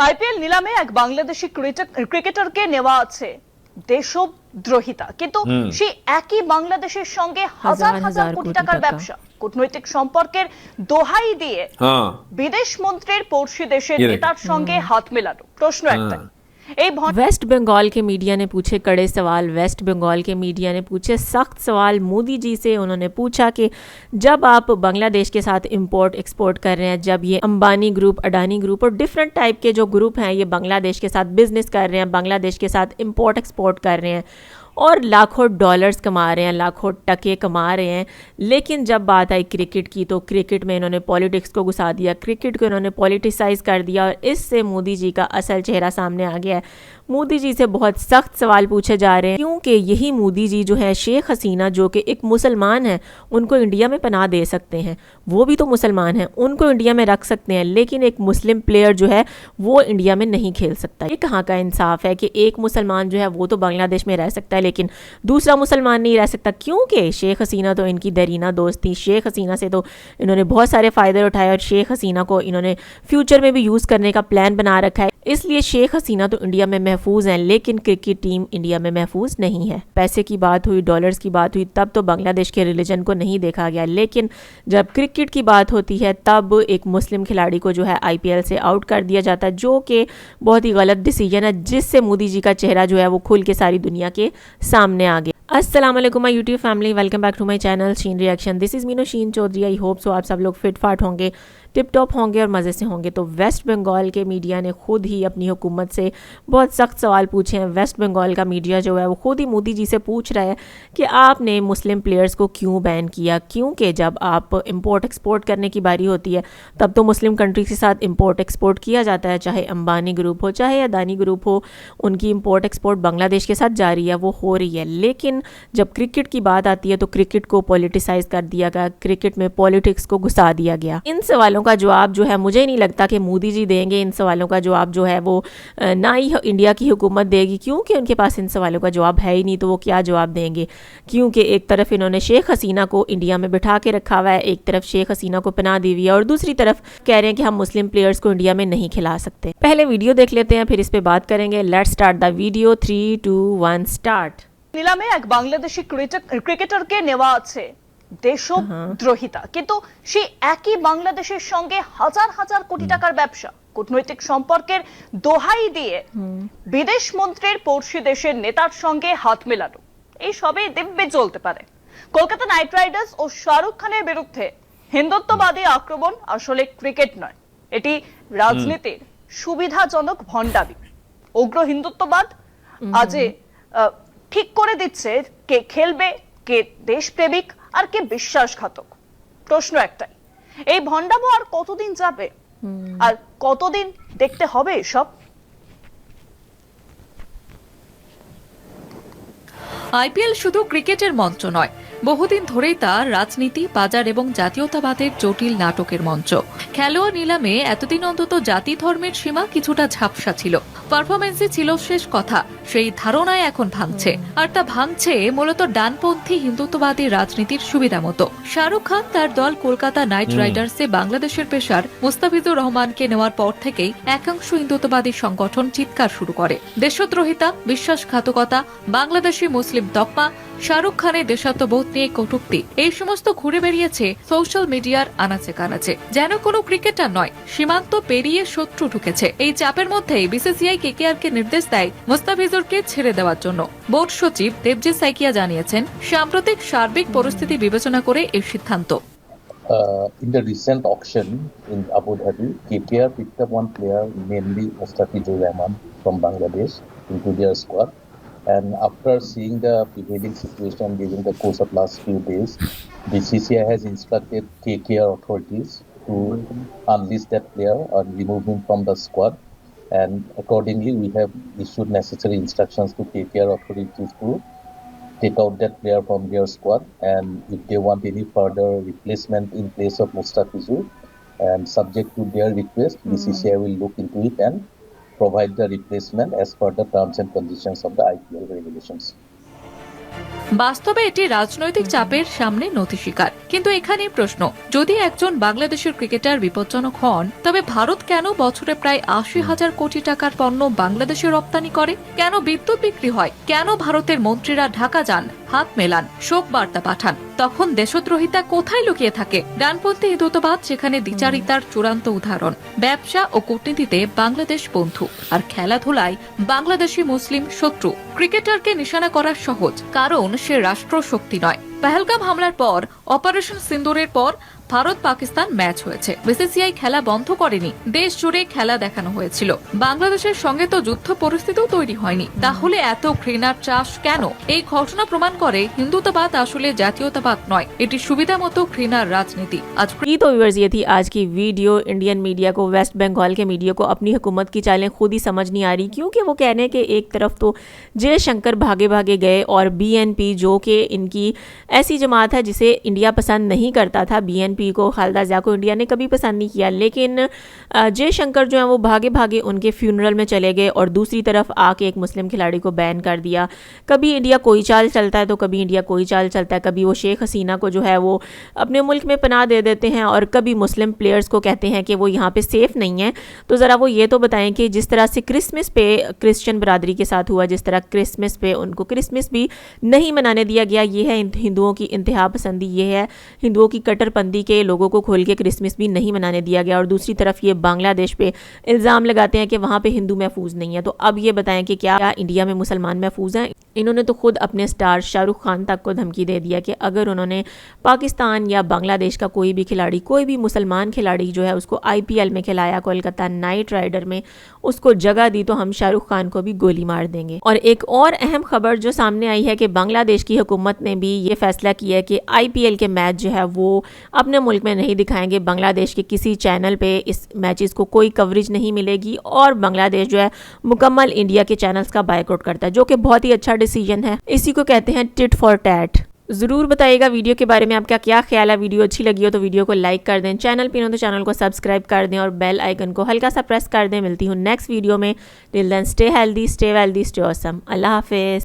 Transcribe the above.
IPL নিলামে এক বাংলাদেশি ক্রিকেটারকে নেওয়া আছে দেশদ্রোহিতা, কিন্তু সেই একই বাংলাদেশের সঙ্গে হাজার হাজার কোটি টাকার ব্যবসা, কূটনৈতিক সম্পর্কের দোহাই দিয়ে বিদেশ মন্ত্রীর পড়শি দেশের নেতার সঙ্গে হাত মেলানো। প্রশ্ন একটাই, वेस्ट बंगाल के मीडिया ने पूछे कड़े सवाल। वेस्ट बंगाल के मीडिया ने पूछे सख्त सवाल मोदी जी से। उन्होंने पूछा कि जब आप बांग्लादेश के साथ इंपोर्ट एक्सपोर्ट कर रहे हैं, जब ये अंबानी ग्रुप, अडानी ग्रुप और डिफरेंट टाइप के जो ग्रुप हैं ये बांग्लादेश के साथ बिजनेस कर रहे हैं, बांग्लादेश के साथ इंपोर्ट एक्सपोर्ट कर रहे हैं और लाखों डॉलर्स कमा रहे हैं, लाखों टके कमा रहे हैं, लेकिन जब बात आई क्रिकेट की तो क्रिकेट में इन्होंने पॉलिटिक्स को घुसा दिया, क्रिकेट को इन्होंने पॉलिटिसाइज कर दिया और इससे मोदी जी का असल चेहरा सामने आ गया है। मोदी जी से बहुत सख्त सवाल पूछे जा रहे हैं क्योंकि यही मोदी जी जो है शेख हसीना जो कि एक मुसलमान है उनको इंडिया में पनाह दे सकते हैं, वो भी तो मुसलमान हैं, उनको इंडिया में रख सकते हैं, लेकिन एक मुस्लिम प्लेयर जो है वो इंडिया में नहीं खेल सकता। ये कहाँ का इंसाफ है कि एक मुसलमान जो है वो तो बांग्लादेश में रह सकता है लेकिन दूसरा मुसलमान नहीं रह सकता? क्योंकि शेख हसीना तो इनकी दरीना दोस्त थी। शेख हसीना से तो इन्होंने बहुत सारे फ़ायदे उठाए और शेख हसीना को इन्होंने फ्यूचर में भी यूज़ करने का प्लान बना रखा है। इसलिए शेख हसीना तो इंडिया में महफूज हैं लेकिन क्रिकेट टीम इंडिया में महफूज नहीं है। पैसे की बात हुई, डॉलर्स की बात हुई, तब तो बांग्लादेश के रिलीजन को नहीं देखा गया, लेकिन जब क्रिकेट की बात होती है तब एक मुस्लिम खिलाड़ी को जो है आईपीएल से आउट कर दिया जाता है, जो कि बहुत ही गलत डिसीजन है, जिससे मोदी जी का चेहरा जो है वो खुल के सारी दुनिया के सामने आ गया। अस्सलाम वालेकुम my YouTube family, welcome back to my channel Sheen reaction. This is Meenu Sheen Chaudhary. I hope so आप सब लोग फिट फाट होंगे, टिप टॉप होंगे और मज़े से होंगे। तो वेस्ट बंगाल के मीडिया ने खुद ही अपनी हुकूमत से बहुत सख्त सवाल पूछे हैं। वेस्ट बंगाल का मीडिया जो है वो खुद ही मोदी जी से पूछ रहा है कि आपने मुस्लिम प्लेयर्स को क्यों बैन किया, क्योंकि जब आप इंपोर्ट एक्सपोर्ट करने की बारी होती है तब तो मुस्लिम कंट्री के साथ इंपोर्ट एक्सपोर्ट किया जाता है, चाहे अंबानी ग्रुप हो चाहे अडानी ग्रुप हो, उनकी इंपोर्ट एक्सपोर्ट बांग्लादेश के साथ जारी है, वो हो रही है। लेकिन जब क्रिकेट की बात आती है तो क्रिकेट को पॉलिटिसाइज कर दिया गया, क्रिकेट में पॉलिटिक्स को घुसा दिया गया। इन सवालों का जवाब जो है मुझे नहीं लगता कि मोदी जी देंगे। इन सवालों का जवाब जो है वो ना ही इंडिया की हुकूमत देगी, क्योंकि उनके पास इन सवालों का जवाब है ही नहीं, तो वो क्या जवाब देंगे? क्योंकि एक तरफ इन्होंने शेख हसीना को इंडिया में बिठा के रखा हुआ है, एक तरफ शेख हसीना को पनाह दी हुई है और दूसरी तरफ कह रहे हैं कि हम मुस्लिम प्लेयर्स को इंडिया में नहीं खिला सकते। पहले वीडियो देख लेते हैं फिर इस पे बात करेंगे। Let's start the video. 3, 2, 1 start. নিলামে এক বাংলাদেশি ক্রিকেটারকে নেওয়া আছে দেশদ্রোহিতা, কিন্তু সেই একই বাংলাদেশের সঙ্গে হাজার হাজার কোটি টাকার ব্যবসা, কূটনৈতিক সম্পর্কের দোহাই দিয়ে বিদেশ মন্ত্রীর পড়শি দেশের নেতার সঙ্গে হাত মেলানো, এই সবই দিব্যে চলতে পারে। কলকাতা নাইট রাইডার্স ও শাহরুখ খানের বিরুদ্ধে হিন্দুত্ববাদী আক্রমণ আসলে ক্রিকেট নয়, এটি রাজনীতির সুবিধাজনক ভণ্ডামি। উগ্র হিন্দুত্ববাদ আজ ঠিক করে দিচ্ছে কে খেলবে, কে দেশপ্রেমিক আর কে বিশ্বাসঘাতক। প্রশ্ন একটাই, এই ভণ্ডামো আর কতদিন যাবে, আর কতদিন দেখতে হবে এসব? আইপিএল শুধু ক্রিকেটের মঞ্চ নয়, বহুদিন ধরেই তা রাজনীতি, বাজার এবং জাতীয়তাবাদের জটিল নাটকের মঞ্চ। খেলোয়াড় নিলামে এতদিন অন্তত জাতি ধর্মের সীমা কিছুটা ঝাপসা ছিল, পারফরমেন্সই ছিল শেষ কথা। সেই ধারণায় এখন ভাঙছে, আর তা ভাঙছে মূলত ডানপন্থী হিন্দুত্ববাদী রাজনীতির সুবিধা মতো। শাহরুখ খান তার দল কলকাতা নাইট রাইডার্সে বাংলাদেশের পেসার মুস্তাফিজুর রহমানকে নেওয়ার পর থেকেই একাংশ হিন্দুত্ববাদী সংগঠন চিৎকার শুরু করে। দেশদ্রোহিতা, বিশ্বাসঘাতকতা, বাংলাদেশি মুসলিম তকমা, শাহরুখ খানের দেশাত্মবোধ নিয়ে কটূক্তি, এই সমস্ত ঘুরে বেরিয়েছে সোশ্যাল মিডিয়ার আনাচে কানাচে। যেন কোনো ক্রিকেটার নয়, সীমান্ত পেরিয়ে শত্রু ঢুকেছে। এই চাপের মধ্যেই বিসিসিআই কেকেআরকে নির্দেশ দেয় মুস্তাফিজুরকে ছেড়ে দেওয়ার জন্য। বোর্ড সচিব দেবজিৎ সাইকিয়া জানিয়েছেন, সাম্প্রতিক সার্বিক পরিস্থিতি বিবেচনা করে এই সিদ্ধান্ত। In the recent auction in Abu Dhabi, KKR picked up one player, namely Mustafizur Rahman from Bangladesh, into their squad. And after seeing the prevailing situation during the course of last few days, BCCI has instructed KKR authorities to unleash that player and remove him from the squad. And accordingly, we have issued necessary instructions to KKR authorities to take out that player from their squad. And if they want any further replacement in place of Mustafizur, and subject to their request, BCCI will look into it and provide the replacement as per the terms and conditions of the IPL regulations. বাস্তবে এটি রাজনৈতিক চাপের সামনে নথি স্বীকার। কিন্তু এখানেই প্রশ্ন, যদি একজন বাংলাদেশের ক্রিকেটার বিপজ্জনক হন, তবে ভারত কেন বছরে প্রায় ৮০,০০০ কোটি টাকার পণ্য বাংলাদেশে রপ্তানি করে? কেন বিদ্যুৎ বিক্রি হয়? কেন ভারতের মন্ত্রীরা ঢাকা যান, হাত মেলান, শোক বার্তা পাঠান? তখন দেশদ্রোহিতা কোথায় লুকিয়ে থাকে? ডানপন্থী হিন্দুত্ববাদ সেখানে দ্বিচারিতার চূড়ান্ত উদাহরণ। ব্যবসা ও কূটনীতিতে বাংলাদেশ বন্ধু, আর খেলাধুলায় বাংলাদেশি মুসলিম শত্রু। ক্রিকেটারকে নিশানা করা সহজ, কারণ সে রাষ্ট্র শক্তি নয়। পহেলগাম হামলার পর, অপারেশন সিন্দুরের পর ভারত পাকিস্তান ম্যাচ হয়েছে। বিসিসিআই খেলা বন্ধ করেনি, দেশ জুড়ে খেলা দেখানো হয়েছিল। বাংলাদেশের সঙ্গে তো যুদ্ধ পরিস্থিতিও তৈরি হয়নি, তাহলে এত ঘৃণার চাষ কেন? এই ঘটনা প্রমাণ করে হিন্দুত্ববাদ আসলে জাতীয়তাবাদ নয়, এটি সুবিধা মতো ঘৃণার রাজনীতি। आज तो व्यूअर्स ये थी आज की वीडियो। इंडियन मीडिया को, वेस्ट बंगाल के मीडिया को अपनी हुकूमत की चालें खुद ही समझ नहीं आ रही, क्योंकि वो कहने के एक तरफ तो जयशंकर भागे भागे गए और बीएनपी जो कि इनकी ऐसी जमात है जिसे इंडिया पसंद नहीं करता था, बीएनपी को, खालिदा जिया को इंडिया ने कभी पसंद नहीं किया, लेकिन जयशंकर जो है वो भागे भागे उनके फ्यूनरल में चले गए और दूसरी तरफ आके एक मुस्लिम खिलाड़ी को बैन कर दिया। कभी इंडिया कोई चाल चलता है तो कभी इंडिया कोई चाल चलता है, कभी वो शेख हसीना को जो है वो अपने मुल्क में पनाह दे देते हैं और कभी मुस्लिम प्लेयर्स को कहते हैं कि वो यहाँ पे सेफ नहीं है। तो ज़रा वो ये तो बताएं कि जिस तरह से क्रिसमस पे क्रिश्चियन बरादरी के साथ हुआ, जिस तरह क्रिसमस पे उनको क्रिसमस भी नहीं मनाने दिया गया, ये है हिंदुओं की इंतहा पसंदी, ये है हिंदुओं की कट्टरपंथी के लोगों को खोल के क्रिसमस भी नहीं मनाने दिया गया। और दूसरी तरफ ये बांग्लादेश पे इल्ज़ाम लगाते हैं कि वहाँ पे हिंदू महफूज नहीं है। तो अब ये बताएं कि क्या इंडिया में मुसलमान महफूज हैं? इन्होंने तो खुद अपने स्टार शाहरुख खान तक को धमकी दे दिया कि अगर उन्होंने पाकिस्तान या बांग्लादेश का कोई भी खिलाड़ी, कोई भी मुसलमान खिलाड़ी जो है उसको IPL में खिलाया, कोलकाता नाइट राइडर में उसको जगह दी, तो हम शाहरुख खान को भी गोली मार देंगे। और एक और अहम खबर जो सामने आई है कि बांग्लादेश की हुकूमत ने भी ये फैसला किया है कि IPL के मैच जो है वो अपने मुल्क में नहीं दिखाएंगे। बांग्लादेश के किसी चैनल पे इस मैचेस को कोई कवरेज नहीं मिलेगी और बांग्लादेश जो है मुकम्मल इंडिया के चैनल्स का बायकॉट करता है, जो कि बहुत ही अच्छा डिसीजन है। इसी को कहते हैं टिट फॉर टैट। ज़रूर बताइएगा वीडियो के बारे में आपका क्या ख्याल है। वीडियो अच्छी लगी हो तो वीडियो को लाइक कर दें, चैनल पे हो तो चैनल को सब्सक्राइब कर दें और बेल आइकन को हल्का सा प्रेस कर दें। मिलती हूँ नेक्स्ट वीडियो में। Till then stay healthy, stay wealthy, stay awesome. अल्लाह हाफिज़।